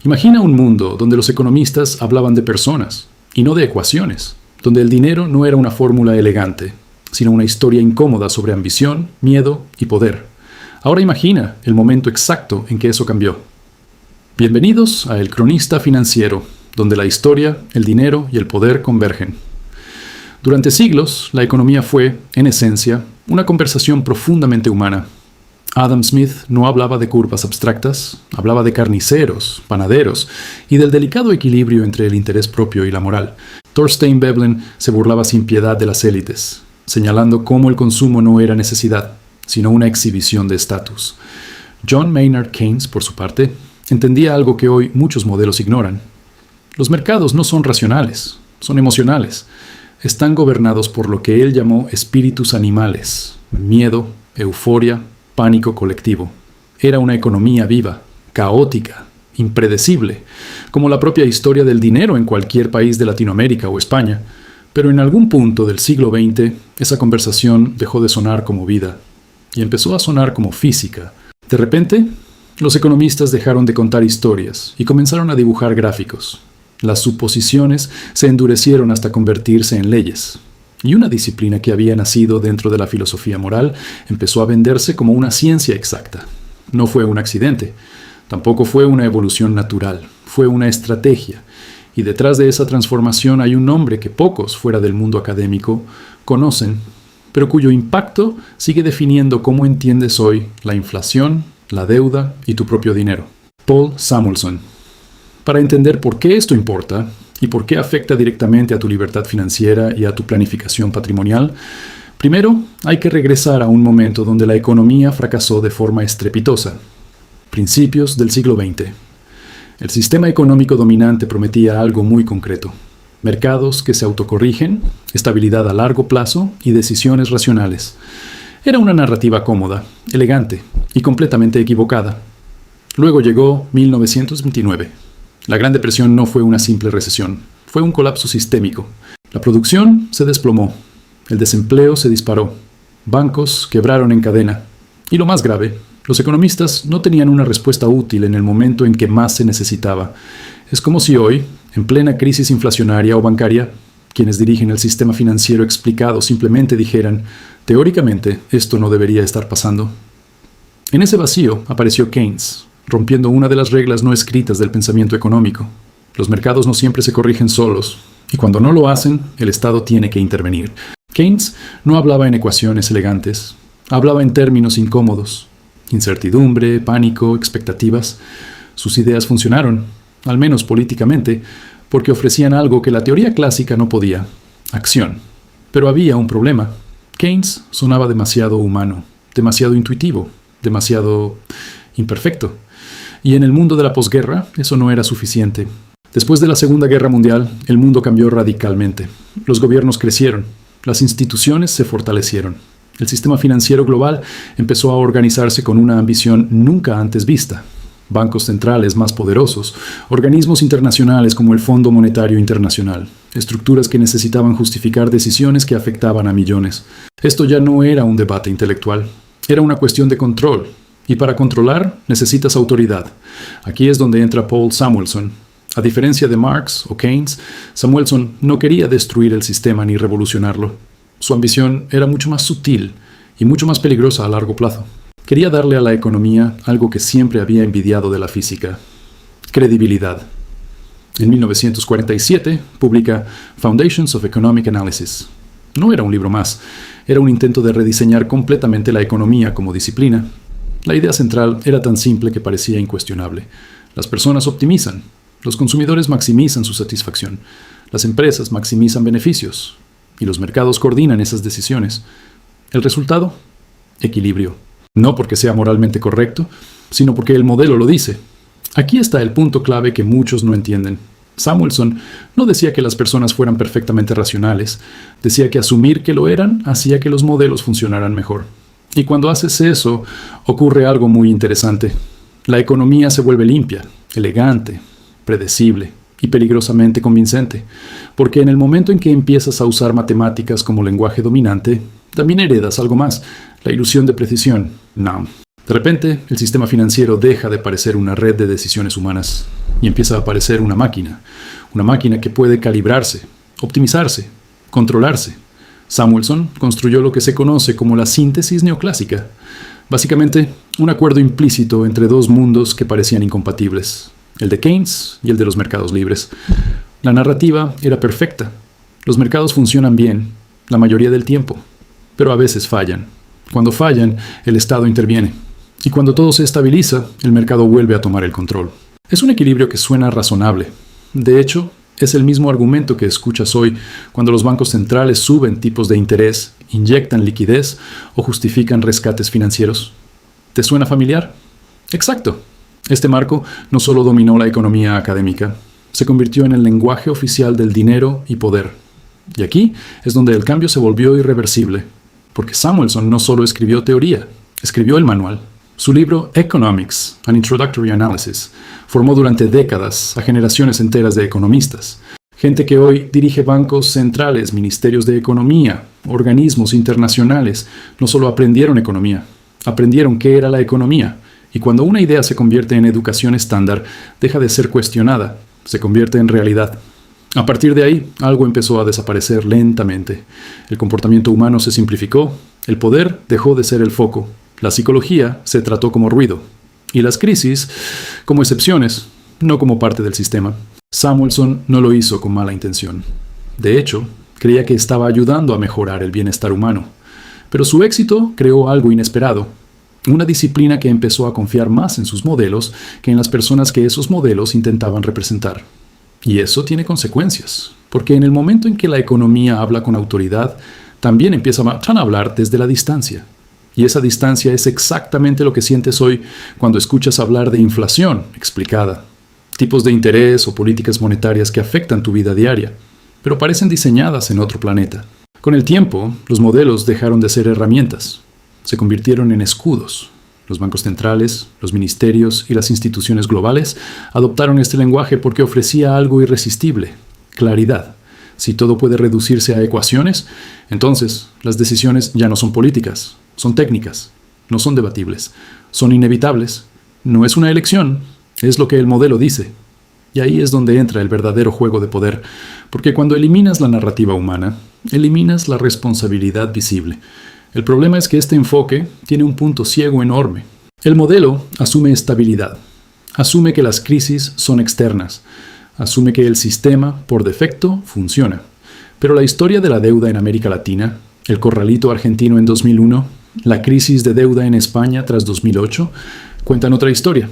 Imagina un mundo donde los economistas hablaban de personas y no de ecuaciones, donde el dinero no era una fórmula elegante, sino una historia incómoda sobre ambición, miedo y poder. Ahora imagina el momento exacto en que eso cambió. Bienvenidos a El Cronista Financiero, donde la historia, el dinero y el poder convergen. Durante siglos, la economía fue, en esencia, una conversación profundamente humana. Adam Smith no hablaba de curvas abstractas, hablaba de carniceros, panaderos y del delicado equilibrio entre el interés propio y la moral. Thorstein Veblen se burlaba sin piedad de las élites, señalando cómo el consumo no era necesidad, sino una exhibición de estatus. John Maynard Keynes, por su parte, entendía algo que hoy muchos modelos ignoran. Los mercados no son racionales, son emocionales. Están gobernados por lo que él llamó espíritus animales, miedo, euforia, pánico colectivo. Era una economía viva, caótica, impredecible, como la propia historia del dinero en cualquier país de Latinoamérica o España. Pero en algún punto del siglo XX, esa conversación dejó de sonar como vida y empezó a sonar como física. De repente, los economistas dejaron de contar historias y comenzaron a dibujar gráficos. Las suposiciones se endurecieron hasta convertirse en leyes. Y una disciplina que había nacido dentro de la filosofía moral empezó a venderse como una ciencia exacta. No fue un accidente, tampoco fue una evolución natural, fue una estrategia. Y detrás de esa transformación hay un nombre que pocos fuera del mundo académico conocen, pero cuyo impacto sigue definiendo cómo entiendes hoy la inflación, la deuda y tu propio dinero. Paul Samuelson. Para entender por qué esto importa y por qué afecta directamente a tu libertad financiera y a tu planificación patrimonial, primero hay que regresar a un momento donde la economía fracasó de forma estrepitosa. Principios del siglo XX. El sistema económico dominante prometía algo muy concreto: mercados que se autocorrigen, estabilidad a largo plazo y decisiones racionales. Era una narrativa cómoda, elegante y completamente equivocada. Luego llegó 1929. La Gran Depresión no fue una simple recesión, fue un colapso sistémico. La producción se desplomó, el desempleo se disparó, bancos quebraron en cadena. Y lo más grave, los economistas no tenían una respuesta útil en el momento en que más se necesitaba. Es como si hoy, en plena crisis inflacionaria o bancaria, quienes dirigen el sistema financiero explicado simplemente dijeran: teóricamente, esto no debería estar pasando. En ese vacío apareció Keynes, rompiendo una de las reglas no escritas del pensamiento económico. Los mercados no siempre se corrigen solos, y cuando no lo hacen, el Estado tiene que intervenir. Keynes no hablaba en ecuaciones elegantes, hablaba en términos incómodos: incertidumbre, pánico, expectativas. Sus ideas funcionaron, al menos políticamente, porque ofrecían algo que la teoría clásica no podía: acción. Pero había un problema. Keynes sonaba demasiado humano, demasiado intuitivo, demasiado imperfecto. Y en el mundo de la posguerra, eso no era suficiente. Después de la Segunda Guerra Mundial, el mundo cambió radicalmente. Los gobiernos crecieron, las instituciones se fortalecieron. El sistema financiero global empezó a organizarse con una ambición nunca antes vista. Bancos centrales más poderosos, organismos internacionales como el Fondo Monetario Internacional, estructuras que necesitaban justificar decisiones que afectaban a millones. Esto ya no era un debate intelectual, era una cuestión de control. Y para controlar, necesitas autoridad. Aquí es donde entra Paul Samuelson. A diferencia de Marx o Keynes, Samuelson no quería destruir el sistema ni revolucionarlo. Su ambición era mucho más sutil y mucho más peligrosa a largo plazo. Quería darle a la economía algo que siempre había envidiado de la física: credibilidad. En 1947 publica Foundations of Economic Analysis. No era un libro más, era un intento de rediseñar completamente la economía como disciplina. La idea central era tan simple que parecía incuestionable. Las personas optimizan, los consumidores maximizan su satisfacción, las empresas maximizan beneficios y los mercados coordinan esas decisiones. ¿El resultado? Equilibrio. No porque sea moralmente correcto, sino porque el modelo lo dice. Aquí está el punto clave que muchos no entienden. Samuelson no decía que las personas fueran perfectamente racionales, decía que asumir que lo eran hacía que los modelos funcionaran mejor. Y cuando haces eso, ocurre algo muy interesante. La economía se vuelve limpia, elegante, predecible y peligrosamente convincente, porque en el momento en que empiezas a usar matemáticas como lenguaje dominante, también heredas algo más: la ilusión de precisión. No. De repente, el sistema financiero deja de parecer una red de decisiones humanas y empieza a aparecer una máquina que puede calibrarse, optimizarse, controlarse. Samuelson construyó lo que se conoce como la síntesis neoclásica, básicamente un acuerdo implícito entre dos mundos que parecían incompatibles, el de Keynes y el de los mercados libres. La narrativa era perfecta. Los mercados funcionan bien, la mayoría del tiempo, pero a veces fallan. Cuando fallan, el Estado interviene. Y cuando todo se estabiliza, el mercado vuelve a tomar el control. Es un equilibrio que suena razonable. De hecho, es el mismo argumento que escuchas hoy cuando los bancos centrales suben tipos de interés, inyectan liquidez o justifican rescates financieros. ¿Te suena familiar? Exacto. Este marco no solo dominó la economía académica, se convirtió en el lenguaje oficial del dinero y poder. Y aquí es donde el cambio se volvió irreversible, porque Samuelson no solo escribió teoría, escribió el manual. Su libro Economics, An Introductory Analysis, formó durante décadas a generaciones enteras de economistas, gente que hoy dirige bancos centrales, ministerios de economía, organismos internacionales. No solo aprendieron economía, aprendieron qué era la economía, y cuando una idea se convierte en educación estándar, deja de ser cuestionada, se convierte en realidad. A partir de ahí, algo empezó a desaparecer lentamente. El comportamiento humano se simplificó, el poder dejó de ser el foco, la psicología se trató como ruido, y las crisis como excepciones, no como parte del sistema. Samuelson no lo hizo con mala intención. De hecho, creía que estaba ayudando a mejorar el bienestar humano. Pero su éxito creó algo inesperado. Una disciplina que empezó a confiar más en sus modelos que en las personas que esos modelos intentaban representar. Y eso tiene consecuencias, porque en el momento en que la economía habla con autoridad, también empiezan a hablar desde la distancia. Y esa distancia es exactamente lo que sientes hoy cuando escuchas hablar de inflación explicada, tipos de interés o políticas monetarias que afectan tu vida diaria, pero parecen diseñadas en otro planeta. Con el tiempo, los modelos dejaron de ser herramientas, se convirtieron en escudos. Los bancos centrales, los ministerios y las instituciones globales adoptaron este lenguaje porque ofrecía algo irresistible: claridad. Si todo puede reducirse a ecuaciones, entonces las decisiones ya no son políticas, son técnicas, no son debatibles, son inevitables. No es una elección, es lo que el modelo dice. Y ahí es donde entra el verdadero juego de poder, porque cuando eliminas la narrativa humana, eliminas la responsabilidad visible. El problema es que este enfoque tiene un punto ciego enorme. El modelo asume estabilidad, asume que las crisis son externas, asume que el sistema, por defecto, funciona. Pero la historia de la deuda en América Latina, el corralito argentino en 2001, la crisis de deuda en España tras 2008, cuentan otra historia.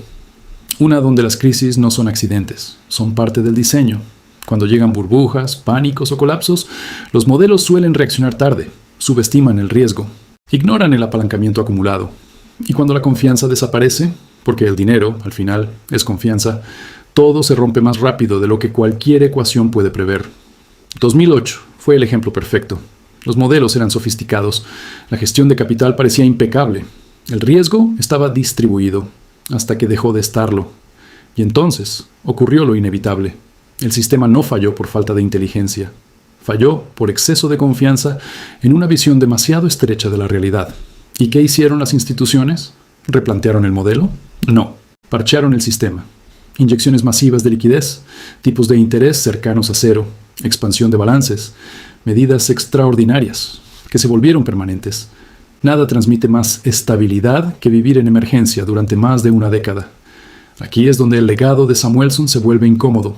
Una donde las crisis no son accidentes, son parte del diseño. Cuando llegan burbujas, pánicos o colapsos, los modelos suelen reaccionar tarde, subestiman el riesgo, ignoran el apalancamiento acumulado. Y cuando la confianza desaparece, porque el dinero, al final, es confianza, todo se rompe más rápido de lo que cualquier ecuación puede prever. 2008 fue el ejemplo perfecto. Los modelos eran sofisticados, la gestión de capital parecía impecable, el riesgo estaba distribuido, hasta que dejó de estarlo. Y entonces ocurrió lo inevitable. El sistema no falló por falta de inteligencia, falló por exceso de confianza en una visión demasiado estrecha de la realidad. ¿Y qué hicieron las instituciones? ¿Replantearon el modelo? No, parchearon el sistema. Inyecciones masivas de liquidez, tipos de interés cercanos a cero, expansión de balances, medidas extraordinarias que se volvieron permanentes. Nada transmite más estabilidad que vivir en emergencia durante más de una década. Aquí es donde el legado de Samuelson se vuelve incómodo.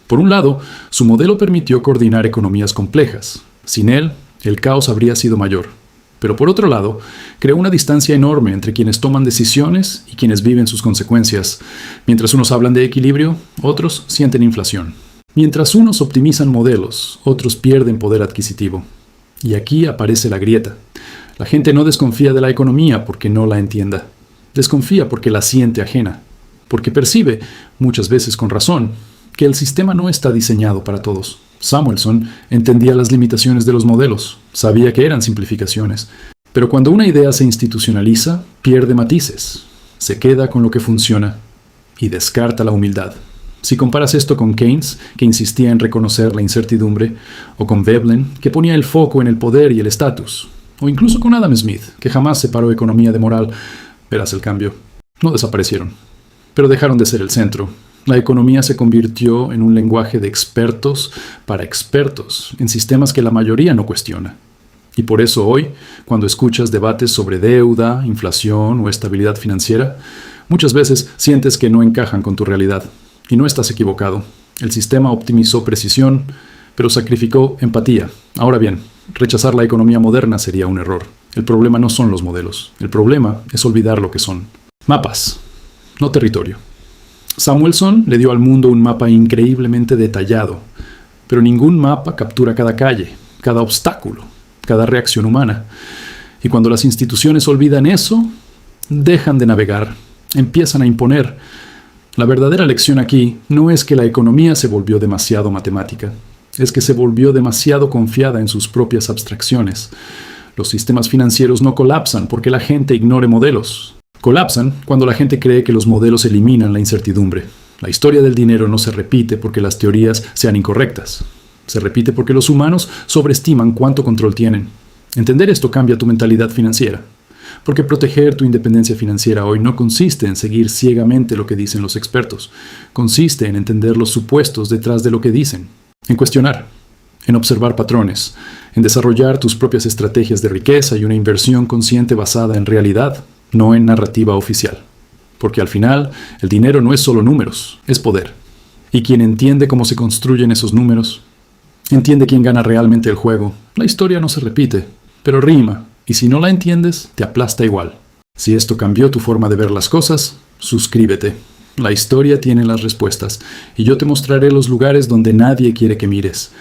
Por un lado, su modelo permitió coordinar economías complejas. Sin él, el caos habría sido mayor. Pero por otro lado, creó una distancia enorme entre quienes toman decisiones y quienes viven sus consecuencias. Mientras unos hablan de equilibrio, otros sienten inflación. Mientras unos optimizan modelos, otros pierden poder adquisitivo. Y aquí aparece la grieta. La gente no desconfía de la economía porque no la entienda. Desconfía porque la siente ajena. Porque percibe, muchas veces con razón, que el sistema no está diseñado para todos. Samuelson entendía las limitaciones de los modelos, sabía que eran simplificaciones. Pero cuando una idea se institucionaliza, pierde matices, se queda con lo que funciona y descarta la humildad. Si comparas esto con Keynes, que insistía en reconocer la incertidumbre, o con Veblen, que ponía el foco en el poder y el estatus, o incluso con Adam Smith, que jamás separó economía de moral, verás el cambio. No desaparecieron, pero dejaron de ser el centro. La economía se convirtió en un lenguaje de expertos para expertos, en sistemas que la mayoría no cuestiona. Y por eso hoy, cuando escuchas debates sobre deuda, inflación o estabilidad financiera, muchas veces sientes que no encajan con tu realidad. Y no estás equivocado. El sistema optimizó precisión, pero sacrificó empatía. Ahora bien, rechazar la economía moderna sería un error. El problema no son los modelos. El problema es olvidar lo que son. Mapas, no territorio. Samuelson le dio al mundo un mapa increíblemente detallado, pero ningún mapa captura cada calle, cada obstáculo, cada reacción humana. Y cuando las instituciones olvidan eso, dejan de navegar, empiezan a imponer. La verdadera lección aquí no es que la economía se volvió demasiado matemática, es que se volvió demasiado confiada en sus propias abstracciones. Los sistemas financieros no colapsan porque la gente ignore modelos. Colapsan cuando la gente cree que los modelos eliminan la incertidumbre. La historia del dinero no se repite porque las teorías sean incorrectas. Se repite porque los humanos sobreestiman cuánto control tienen. Entender esto cambia tu mentalidad financiera. Porque proteger tu independencia financiera hoy no consiste en seguir ciegamente lo que dicen los expertos. Consiste en entender los supuestos detrás de lo que dicen. En cuestionar, en observar patrones, en desarrollar tus propias estrategias de riqueza y una inversión consciente basada en realidad, no en narrativa oficial. Porque al final, el dinero no es solo números, es poder. Y quien entiende cómo se construyen esos números, entiende quién gana realmente el juego. La historia no se repite, pero rima, y si no la entiendes, te aplasta igual. Si esto cambió tu forma de ver las cosas, suscríbete. La historia tiene las respuestas, y yo te mostraré los lugares donde nadie quiere que mires.